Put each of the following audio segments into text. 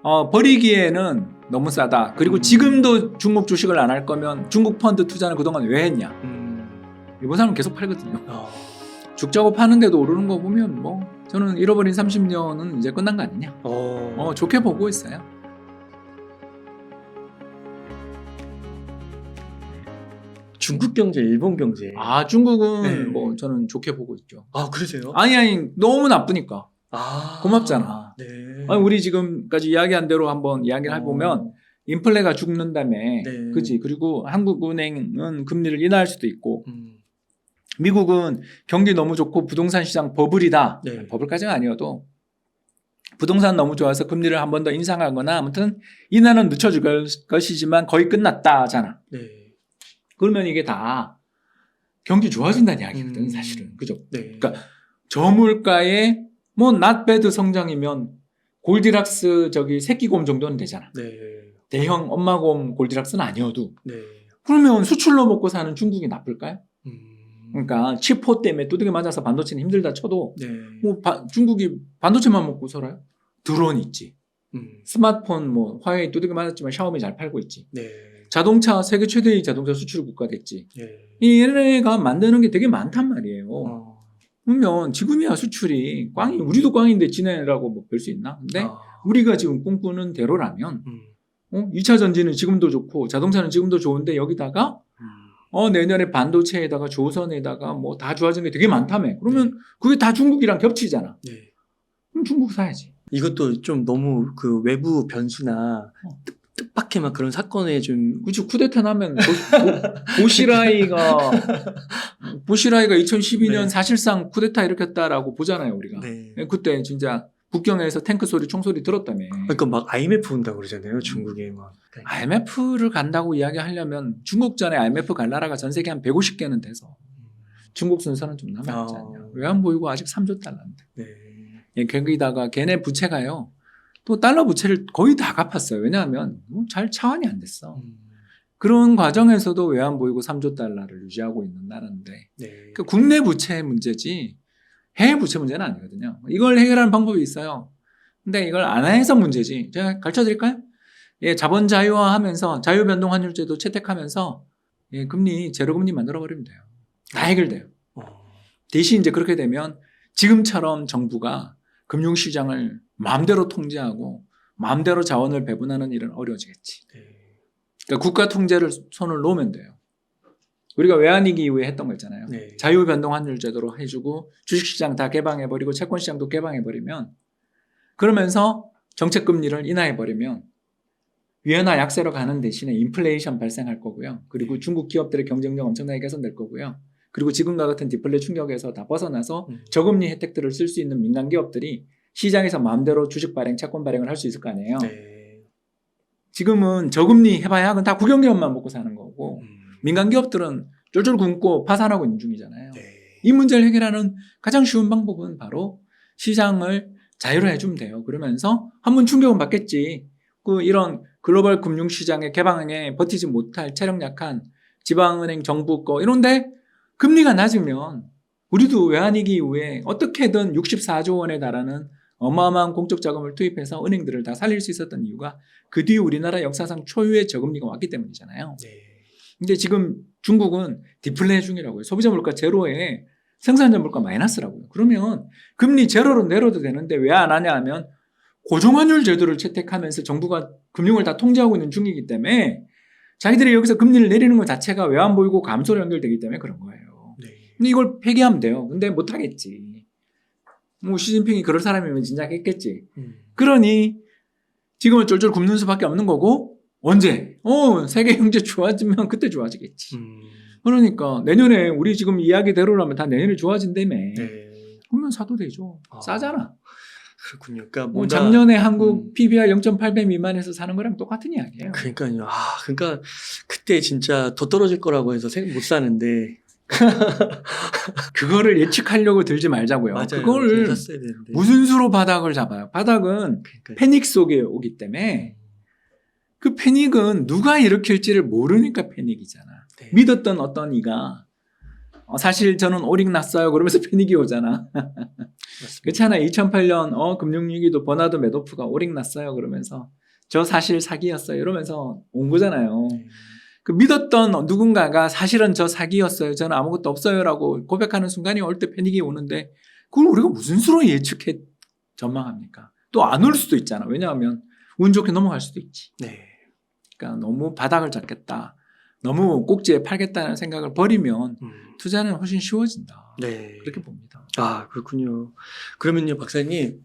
버리기에는 너무 싸다. 그리고 지금도 중국 주식을 안 할 거면 중국 펀드 투자는 그동안 왜 했냐. 일본 사람은 계속 팔거든요. 죽자고 파는데도 오르는 거 보면 뭐 저는 잃어버린 30년은 이제 끝난 거 아니냐. 좋게 보고 있어요. 중국 경제, 일본 경제. 중국은 네. 뭐 저는 좋게 보고 있죠. 그러세요? 아니 너무 나쁘니까. 고맙잖아. 네. 우리 지금까지 이야기한 대로 한번 이야기를 해보면 인플레가 죽는다며. 네. 그지? 그리고 한국은행은 금리를 인하할 수도 있고 미국은 경기 너무 좋고 부동산 시장 버블이다. 네. 버블까지는 아니어도 부동산 너무 좋아서 금리를 한 번 더 인상하거나 아무튼 인하는 늦춰줄 것이지만 거의 끝났다잖아. 네. 그러면 이게 다 경기 좋아진다는 이야기거든 사실은. 그죠? 네. 그러니까 저물가에 뭐 not bad 성장이면 골디락스 새끼곰 정도는 되잖아. 네. 대형 엄마곰 골디락스는 아니어도. 네. 그러면 수출로 먹고 사는 중국이 나쁠까요? 그러니까 치포 때문에 두들겨 맞아서 반도체는 힘들다 쳐도 네. 뭐 중국이 반도체만 먹고 살아요? 드론 있지. 스마트폰 뭐 화웨이 두들겨 맞았지만 샤오미 잘 팔고 있지. 네. 자동차 세계 최대의 자동차 수출 국가 됐지. 네. 얘네가 만드는 게 되게 많단 말이에요. 그러면 지금이야 수출이 우리도 꽝인데 지네라고 뭐 별 수 있나? 근데 우리가 지금 꿈꾸는 대로라면 2차 전지는 지금도 좋고 자동차는 지금도 좋은데 여기다가 내년에 반도체에다가 조선에다가 뭐 다 좋아지는 게 되게 많다며. 그러면 그게 다 중국이랑 겹치잖아. 네. 그럼 중국 사야지. 이것도 좀 너무 그 외부 변수나 뜻밖의 막 그런 사건에 좀 그치, 쿠데타 나면 보시라이가 2012년 네. 사실상 쿠데타 일으켰다라고 보잖아요, 우리가. 네. 그때 진짜 북경에서 탱크 소리, 총소리 들었다며. 그러니까 막 IMF 온다고 그러잖아요, 중국에 막. IMF를 간다고 이야기하려면 중국 전에 IMF 갈 나라가 전 세계 한 150개는 돼서 중국 순서는 좀 남아있지 않냐. 외환보유고 아직 3조 달러인데. 네. 거기다가 걔네 부채가요. 또 달러 부채를 거의 다 갚았어요. 왜냐하면 잘 차환이 안 됐어. 그런 과정에서도 외환보유고 3조 달러를 유지하고 있는 나라인데 네. 그러니까 국내 부채 문제지 해외 부채 문제는 아니거든요. 이걸 해결하는 방법이 있어요. 근데 이걸 안 해서 문제지. 제가 가르쳐 드릴까요? 자본 자유화하면서 자유변동 환율제도 채택하면서 금리 제로금리 만들어버리면 돼요. 다 해결돼요. 대신 이제 그렇게 되면 지금처럼 정부가 금융시장을 마음대로 통제하고 마음대로 자원을 배분하는 일은 어려워지겠지. 그러니까 국가 통제를 손을 놓으면 돼요. 우리가 외환위기 이후에 했던 거 있잖아요. 네. 자유변동 환율 제도로 해주고 주식시장 다 개방해버리고 채권시장도 개방해버리면 그러면서 정책금리를 인하해버리면 위안화 약세로 가는 대신에 인플레이션 발생할 거고요. 그리고 중국 기업들의 경쟁력 엄청나게 개선될 거고요. 그리고 지금과 같은 디플레 충격에서 다 벗어나서 저금리 혜택들을 쓸 수 있는 민간 기업들이 시장에서 마음대로 주식 발행, 채권 발행을 할 수 있을 거 아니에요. 네. 지금은 저금리 해봐야 그건 다 국영기업만 먹고 사는 거고 민간 기업들은 쫄쫄 굶고 파산하고 있는 중이잖아요. 네. 이 문제를 해결하는 가장 쉬운 방법은 바로 시장을 자유로 해주면 돼요. 그러면서 한번 충격은 받겠지. 이런 글로벌 금융시장의 개방에 버티지 못할 체력 약한 지방은행, 정부 거 이런데 금리가 낮으면 우리도 외환위기 이후에 어떻게든 64조 원에 달하는 어마어마한 공적 자금을 투입해서 은행들을 다 살릴 수 있었던 이유가 그 뒤에 우리나라 역사상 초유의 저금리가 왔기 때문이잖아요. 근데 지금 중국은 디플레 중이라고요. 소비자 물가 제로에 생산자 물가 마이너스라고요. 그러면 금리 제로로 내려도 되는데 왜 안 하냐 하면 고정환율 제도를 채택하면서 정부가 금융을 다 통제하고 있는 중이기 때문에 자기들이 여기서 금리를 내리는 것 자체가 외환보유고 감소로 연결되기 때문에 그런 거예요. 근데 이걸 폐기하면 돼요. 근데 못하겠지. 뭐 시진핑이 그럴 사람이면 진작 했겠지. 그러니 지금은 쫄쫄 굶는 수밖에 없는 거고 언제? 세계 경제 좋아지면 그때 좋아지겠지. 그러니까 내년에 우리 지금 이야기대로라면 다 내년에 좋아진다며. 그러면 사도 되죠. 싸잖아. 그렇군요. 그러니까 뭐 작년에 한국 PBR 0.8배 미만에서 사는 거랑 똑같은 이야기예요. 그러니까요. 그러니까 그때 진짜 더 떨어질 거라고 해서 못 사는데 그거를 예측하려고 들지 말자고요. 맞아요. 그걸 무슨 수로 바닥을 잡아요. 바닥은 그러니까요. 패닉 속에 오기 때문에 그 패닉은 누가 일으킬지를 모르니까 패닉이잖아. 믿었던 어떤 이가 사실 저는 오릭 났어요. 그러면서 패닉이 오잖아. 맞습니다. 그렇잖아. 2008년 금융위기도 버나드 매도프가 오릭 났어요. 그러면서 저 사실 사기였어요. 이러면서 온 거잖아요. 그 믿었던 누군가가 사실은 저 사기였어요. 저는 아무것도 없어요라고 고백하는 순간이 올 때 패닉이 오는데 그걸 우리가 무슨 수로 예측해 전망합니까? 또 안 올 수도 있잖아. 왜냐하면 운 좋게 넘어갈 수도 있지. 네. 그러니까 너무 바닥을 잡겠다. 너무 꼭지에 팔겠다는 생각을 버리면 투자는 훨씬 쉬워진다. 네. 그렇게 봅니다. 아, 그렇군요. 그러면요, 박사님,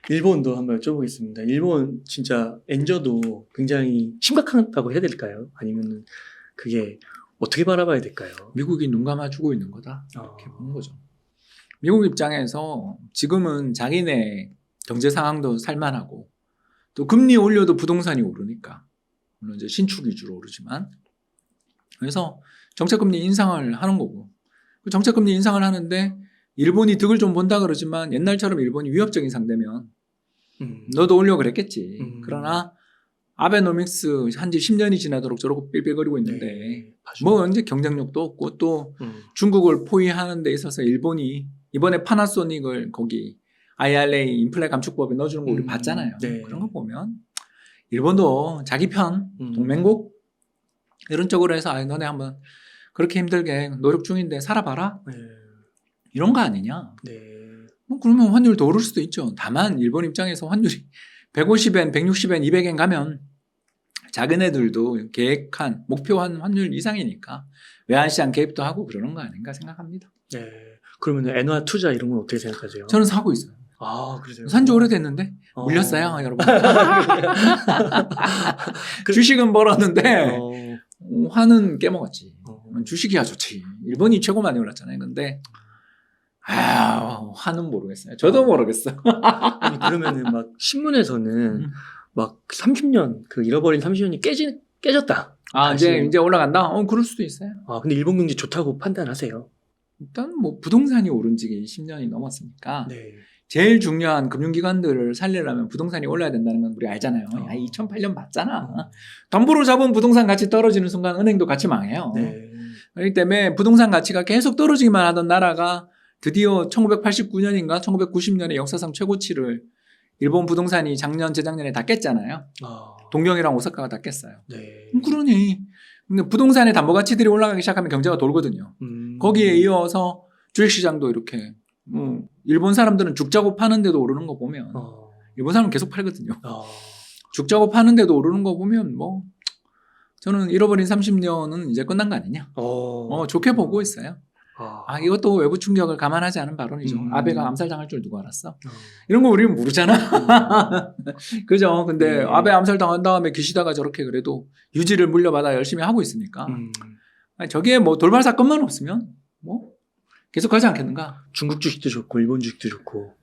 일본도 한번 여쭤보겠습니다. 일본 진짜 엔저도 굉장히 심각하다고 해야 될까요? 아니면 그게 어떻게 바라봐야 될까요? 미국이 눈 감아주고 있는 거다. 이렇게 보는 거죠. 미국 입장에서 지금은 자기네 경제 상황도 살만하고 또 금리 올려도 부동산이 오르니까 물론 이제 신축 위주로 오르지만 그래서 정책금리 인상을 하는 거고 그 정책금리 인상을 하는데 일본이 득을 좀 본다 그러지만 옛날처럼 일본이 위협적인 상대면 너도 올려 그랬겠지. 그러나 아베노믹스 한지 10년이 지나도록 저러고 삘삘거리고 있는데 네, 뭐 언제 경쟁력도 없고 또 중국을 포위하는 데 있어서 일본이 이번에 파나소닉을 거기 IRA 인플레 감축법에 넣어주는 거 우리 봤잖아요. 네. 그런 거 보면 일본도 자기 편 동맹국 이런 쪽으로 해서 너네 한번 그렇게 힘들게 노력 중인데 살아봐라 네. 이런 거 아니냐. 네. 뭐 그러면 환율 더 오를 수도 있죠. 다만 일본 입장에서 환율이 150엔, 160엔, 200엔 가면 작은 애들도 계획한 목표한 환율 이상이니까 외환시장 개입도 하고 그러는 거 아닌가 생각합니다. 네. 그러면 엔화 투자 이런 건 어떻게 생각하세요? 저는 사고 있어요. 아, 그러세요? 산지 오래됐는데 물렸어요, 여러분. 주식은 벌었는데 화는 깨먹었지. 주식이야 좋지. 일본이 최고 많이 올랐잖아요. 근데 화는 모르겠어요. 저도 모르겠어요. 아니, 그러면은 막 신문에서는 막 30년 그 잃어버린 30년이 깨졌다. 이제 올라간다. 그럴 수도 있어요. 근데 일본 경제 좋다고 판단하세요? 일단 뭐 부동산이 오른 지 10년이 넘었으니까 네. 제일 중요한 금융기관들을 살리려면 부동산이 올라야 된다는 건 우리 알잖아요. 2008년 봤잖아. 담보로 잡은 부동산 가치 떨어지는 순간 은행도 같이 망해요. 네. 그렇기 때문에 부동산 가치가 계속 떨어지기만 하던 나라가 드디어 1989년인가 1990년에 역사상 최고치를 일본 부동산이 작년 재작년에 다 깼잖아요. 동경이랑 오사카가 다 깼어요. 네. 그러니 근데 부동산의 담보 가치들이 올라가기 시작하면 경제가 돌거든요. 거기에 이어서 주식시장도 이렇게 일본 사람들은 죽자고 파는데도 오르는 거 보면 일본 사람은 계속 팔거든요. 죽자고 파는데도 오르는 거 보면 뭐 저는 잃어버린 30년은 이제 끝난 거 아니냐. 좋게 보고 있어요. 이것도 외부 충격을 감안하지 않은 발언이죠. 아베가 암살당할 줄 누가 알았어? 이런 거 우리는 모르잖아. 그죠? 근데 네. 아베 암살당한 다음에 기시다가 저렇게 그래도 유지를 물려받아 열심히 하고 있으니까 저기에 뭐 돌발 사건만 없으면 뭐 계속 가지 않겠는가? 중국 주식도 좋고 일본 주식도 좋고.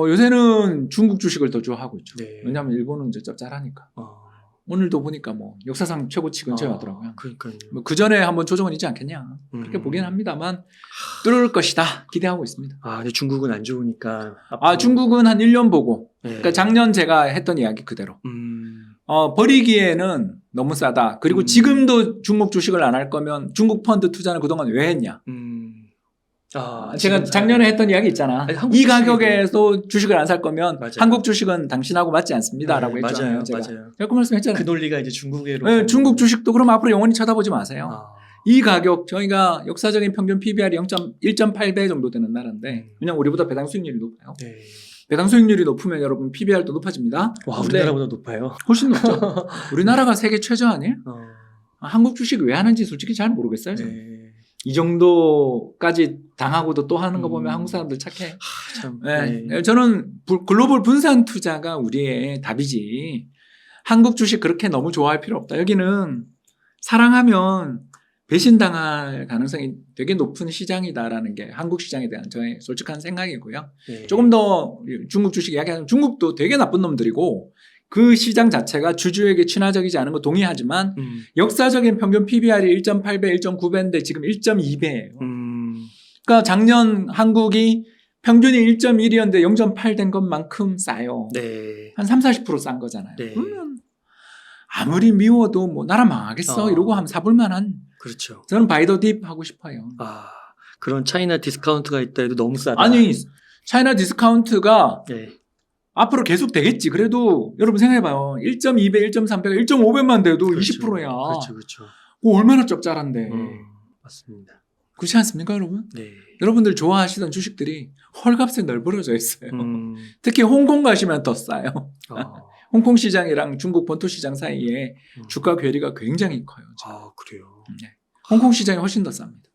요새는 중국 주식을 더 좋아하고 있죠. 네. 왜냐하면 일본은 이제 짭짤하니까. 오늘도 보니까 뭐 역사상 최고치 근처에 왔더라고요. 그러니까요. 뭐 그 전에 한번 조정은 있지 않겠냐. 그렇게 보긴 합니다만 뚫을 것이다. 기대하고 있습니다. 근데 중국은 안 좋으니까. 중국은 한 1년 보고. 네. 그러니까 작년 제가 했던 이야기 그대로. 버리기에는 너무 싸다. 그리고 지금도 중국 주식을 안 할 거면 중국 펀드 투자는 그동안 왜 했냐. 제가 작년에 했던 이야기 있잖아. 이 가격에서 주식을 안 살 거면 맞아요. 한국 주식은 당신하고 맞지 않습니다. 라고 했잖아요. 맞아요. 그 말씀했잖아요. 그 논리가 이제 중국에로. 네, 중국 주식도 그럼 앞으로 영원히 쳐다보지 마세요. 이 가격 저희가 역사적인 평균 PBR이 1.8배 정도 되는 나라인데 왜냐면 우리보다 배당 수익률이 높아요. 네. 배당 수익률이 높으면 여러분 PBR도 높아집니다. 우리나라보다 높아요. 훨씬 높죠. 우리나라가 세계 최저 아니에요? 한국 주식 왜 하는지 솔직히 잘 모르겠어요. 네. 이 정도까지 당하고도 또 하는 거 보면 한국 사람들 착해. 참. 네. 저는 글로벌 분산 투자가 우리의 답이지. 한국 주식 그렇게 너무 좋아할 필요 없다. 여기는 사랑하면 배신당할 가능성이 되게 높은 시장이다라는 게 한국 시장에 대한 저의 솔직한 생각이고요. 네. 조금 더 중국 주식 이야기하면 중국도 되게 나쁜 놈들이고 그 시장 자체가 주주에게 친화적이지 않은 거 동의하지만 역사적인 평균 PBR이 1.8배, 1.9배인데 지금 1.2배예요. 그러니까 작년 한국이 평균이 1.1이었는데 0.8 된 것만큼 싸요. 네. 한 30-40% 싼 거잖아요. 네. 그러면 아무리 미워도 뭐 나라 망하겠어 이러고 하면 사볼 만한. 그렇죠. 저는 바이 더 딥 하고 싶어요. 그런 차이나 디스카운트가 있다 해도 너무 싸다. 아니, 차이나 디스카운트가 네. 앞으로 계속 되겠지. 그래도 여러분 생각해봐요. 1.2배, 1.3배가 1.5배만 돼도 그렇죠. 20%야. 그렇죠, 그렇죠. 얼마나 짭짤한데. 맞습니다. 그렇지 않습니까, 여러분? 네. 여러분들 좋아하시던 주식들이 헐값에 널브러져 있어요. 음. 특히 홍콩 가시면 더 싸요. 아, 홍콩 시장이랑 중국 본토 시장 사이에 음. 주가 괴리가 굉장히 커요. 지금. 아, 그래요. 네. 홍콩 시장이 훨씬 더 쌉니다.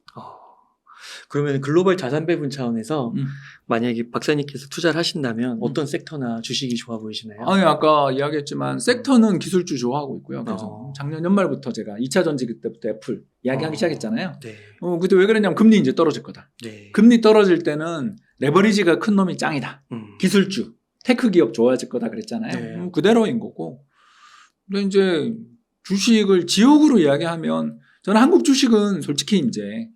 그러면 글로벌 자산 배분 차원에서 음. 만약에 박사님께서 투자를 하신다면 음. 어떤 섹터나 주식이 좋아 보이시나요? 아니, 아까 이야기했지만 섹터는 기술주 좋아하고 있고요. 그래서 작년 연말부터 제가 2차 전지 그때부터 애플 이야기하기 시작했잖아요. 네. 그때 왜 그랬냐면 금리 이제 떨어질 거다. 네. 금리 떨어질 때는 레버리지가 큰 놈이 짱이다. 기술주, 테크 기업 좋아질 거다 그랬잖아요. 네. 그대로인 거고. 근데 이제 주식을 지역으로 이야기하면 저는 한국 주식은 솔직히 이제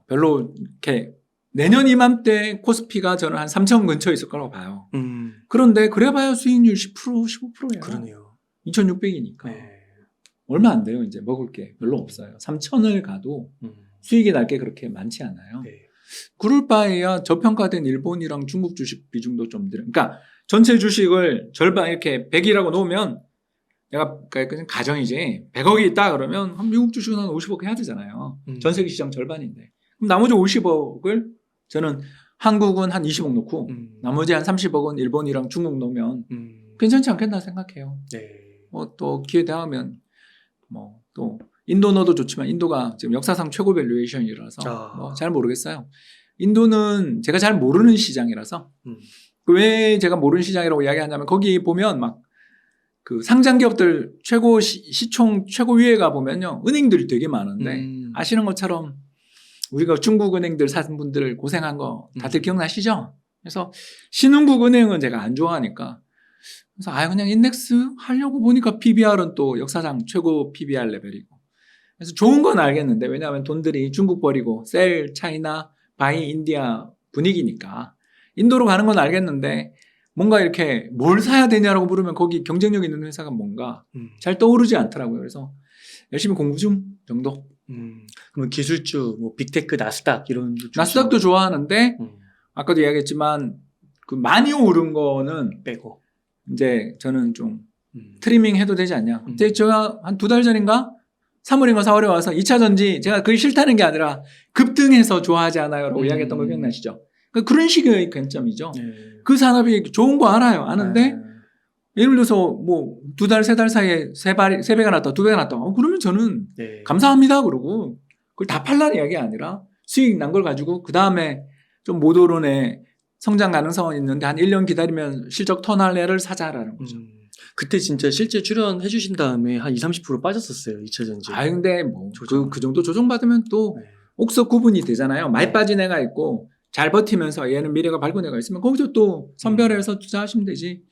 별로 이렇게 내년 이맘때 코스피가 저는 한 3천 근처에 있을 거라고 봐요. 그런데 그래봐야 수익률 10%, 15%예요. 그러네요. 2,600이니까. 네. 얼마 안 돼요. 이제 먹을 게 별로 없어요. 3천을 가도 수익이 날 게 그렇게 많지 않아요. 네. 그럴 바에야 저평가된 일본이랑 중국 주식 비중도 좀 들어. 그러니까 전체 주식을 절반 이렇게 100이라고 놓으면 내가 그냥 가정이지 100억이 있다 그러면 한 미국 주식은 한 50억 해야 되잖아요. 전 세계 시장 절반인데. 그럼 나머지 50억을 저는 한국은 한 20억 놓고 나머지 한 30억은 일본이랑 중국 놓으면 괜찮지 않겠나 생각해요. 네. 뭐 또 기회 되면 뭐 또 인도 넣어도 좋지만 인도가 지금 역사상 최고 밸류에이션이라서 뭐 잘 모르겠어요. 인도는 제가 잘 모르는 시장이라서 왜 제가 모르는 시장이라고 이야기하냐면 거기 보면 막 그 상장 기업들 최고 시총 최고 위에 가 보면요 은행들이 되게 많은데 아시는 것처럼 우리가 중국 은행들 사신 분들 고생한 거 다들 기억나시죠? 그래서 신흥국 은행은 제가 안 좋아하니까 그래서 그냥 인덱스 하려고 보니까 PBR은 또 역사상 최고 PBR 레벨이고 그래서 좋은 건 알겠는데 왜냐하면 돈들이 중국 버리고 셀 차이나 바이 인디아 분위기니까 인도로 가는 건 알겠는데 뭔가 이렇게 뭘 사야 되냐라고 물으면 거기 경쟁력 있는 회사가 뭔가 잘 떠오르지 않더라고요. 그래서 열심히 공부 중 정도. 그러면 기술주, 뭐 빅테크, 나스닥 이런 나스닥도 좋아하는데 아까도 이야기했지만 그 많이 오른 거는 빼고 이제 저는 좀 트리밍 해도 되지 않냐. 제가 한 2달 전인가 3월인가 4월에 와서 2차 전지 제가 그게 싫다는 게 아니라 급등해서 좋아하지 않아요라고 이야기했던 거 기억나시죠? 그런 식의 관점이죠. 네. 그 산업이 좋은 거 알아요. 아는데 예를 들어서 뭐 2달, 3달 사이에 3배가 났다, 2배가 났다. 그러면 저는 네. 감사합니다. 그러고 그걸 다 팔라는 이야기가 아니라 수익 난 걸 가지고 그 다음에 좀 못 오르네 성장 가능성은 있는데 한 1년 기다리면 실적 턴할 애를 사자라는 거죠. 그때 진짜 실제 출연해 주신 다음에 한 20-30% 빠졌었어요. 2차 전지. 근데 뭐 그 정도 조정받으면 또 네. 옥석 구분이 되잖아요. 많이 빠진 애가 있고 잘 버티면서 얘는 미래가 밝은 애가 있으면 거기서 또 선별해서 투자하시면 되지.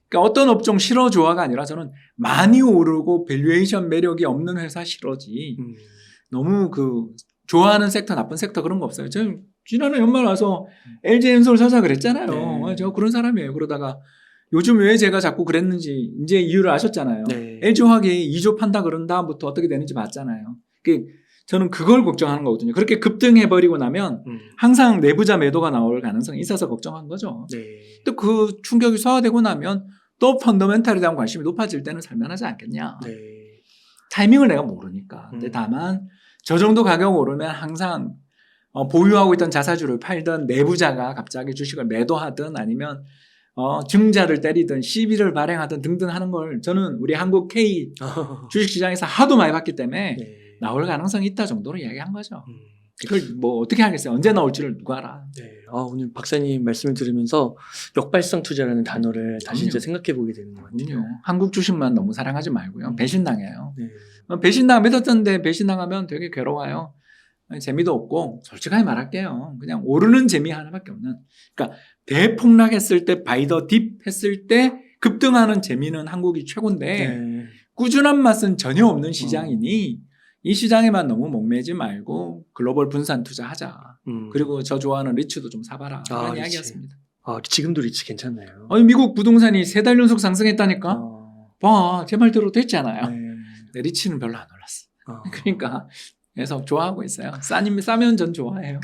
그러니까 어떤 업종 싫어 좋아가 아니라 저는 많이 오르고 밸류에이션 매력이 없는 회사 싫어지. 너무 그 좋아하는 섹터 나쁜 섹터 그런 거 없어요. 저는 지난해 연말 와서 LG엔솔 사자 그랬잖아요. 네. 저 그런 사람이에요. 그러다가 요즘 왜 제가 자꾸 그랬는지 이제 이유를 아셨잖아요. 네. LG화학이 2조 판다 그런 다음부터 어떻게 되는지 봤잖아요. 저는 그걸 걱정하는 거거든요. 그렇게 급등해버리고 나면 항상 내부자 매도가 나올 가능성이 있어서 걱정한 거죠. 네. 또 그 충격이 소화되고 나면 또 펀더멘탈에 대한 관심이 높아질 때는 살만하지 않겠냐. 네. 타이밍을 내가 모르니까. 근데 다만 저 정도 가격 오르면 항상 보유하고 있던 자사주를 팔던 내부자가 갑자기 주식을 매도하든 아니면 증자를 때리든 시비를 발행하든 등등 하는 걸 저는 우리 한국 K 주식시장에서 하도 많이 봤기 때문에 네. 나올 가능성이 있다 정도로 이야기한 거죠. 이걸 뭐 어떻게 하겠어요. 언제 나올지를 누가 알아. 네. 오늘 박사님 말씀을 들으면서 역발상 투자라는 단어를 다시 그럼요. 진짜 생각해 보게 되는 것 같아요. 한국 주식만 너무 사랑하지 말고요. 배신당해요. 네. 믿었던데 배신당하면 되게 괴로워요. 재미도 없고 솔직하게 말할게요. 그냥 오르는 재미 하나밖에 없는. 그러니까 대폭락했을 때 바이더 딥 했을 때 급등하는 재미는 한국이 최고인데 네. 꾸준한 맛은 전혀 없는 시장이니 이 시장에만 너무 목매지 말고 글로벌 분산 투자하자. 그리고 저 좋아하는 리츠도 좀 사봐라. 그런 리츠. 이야기였습니다. 지금도 리츠 괜찮나요? 아니 미국 부동산이 3달 연속 상승했다니까? 봐, 제 말대로 됐잖아요. 네. 네, 리츠는 별로 안 올랐어. 그러니까 그래서 좋아하고 있어요. 싸면 전 좋아해요.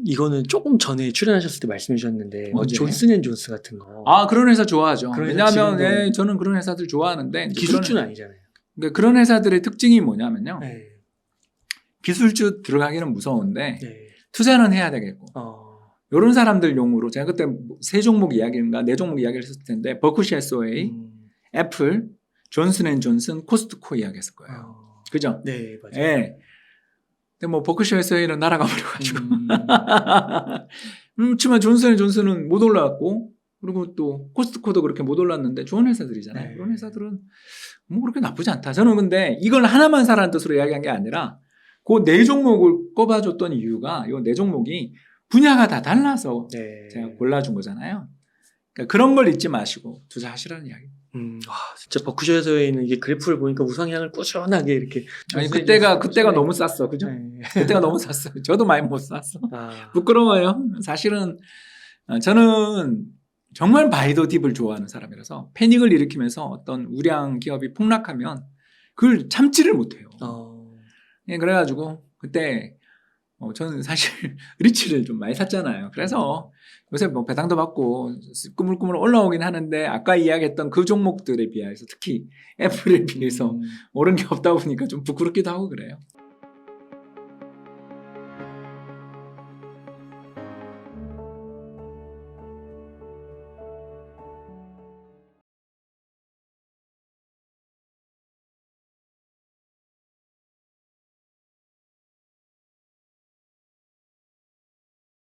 이거는 조금 전에 출연하셨을 때 말씀해 주셨는데 언제? 존슨앤존스 같은 거. 아, 그런 회사 좋아하죠. 그런 회사 왜냐하면 지금도- 저는 그런 회사들 좋아하는데 이제 기술주는 아니잖아요. 그런 회사들의 특징이 뭐냐면요. 네. 기술주 들어가기는 무서운데 네. 투자는 해야 되겠고 이런 사람들용으로 제가 그때 세 종목 이야기인가 네 종목 이야기를 했을 텐데 버크셔 해서웨이, 애플, 존슨앤존슨, 코스트코 이야기했을 거예요. 그죠? 네, 맞아요. 예. 근데 뭐 버크셔 해서웨이는 날아가 버려가지고 그렇지만 존슨앤존슨은 못 올라갔고 그리고 또 코스트코도 그렇게 못 올랐는데 좋은 회사들이잖아요. 네. 그런 회사들은 뭐 그렇게 나쁘지 않다. 저는 근데 이걸 하나만 사라는 뜻으로 이야기한 게 아니라 그 네 종목을 꼽아줬던 이유가 이 네 종목이 분야가 다 달라서 네. 제가 골라준 거잖아요. 그러니까 그런 걸 잊지 마시고 투자하시라는 이야기. 와, 진짜 버크셔에서 있는 이게 그래프를 보니까 우상향을 꾸준하게 이렇게. 아니 그때가 너무 쌌어, 그죠? 네. 그때가 너무 쌌어. 저도 많이 못 쌌어. 아, 부끄러워요. 사실은 저는 정말 바이더 딥을 좋아하는 사람이라서 패닉을 일으키면서 어떤 우량 기업이 폭락하면 그걸 참지를 못해요. 예, 그래가지고 그때 저는 사실 리츠를 좀 많이 샀잖아요. 그래서 요새 뭐 배당도 받고 꾸물꾸물 올라오긴 하는데 아까 이야기했던 그 종목들에 비해서 특히 애플에 비해서 오른 게 없다 보니까 좀 부끄럽기도 하고 그래요.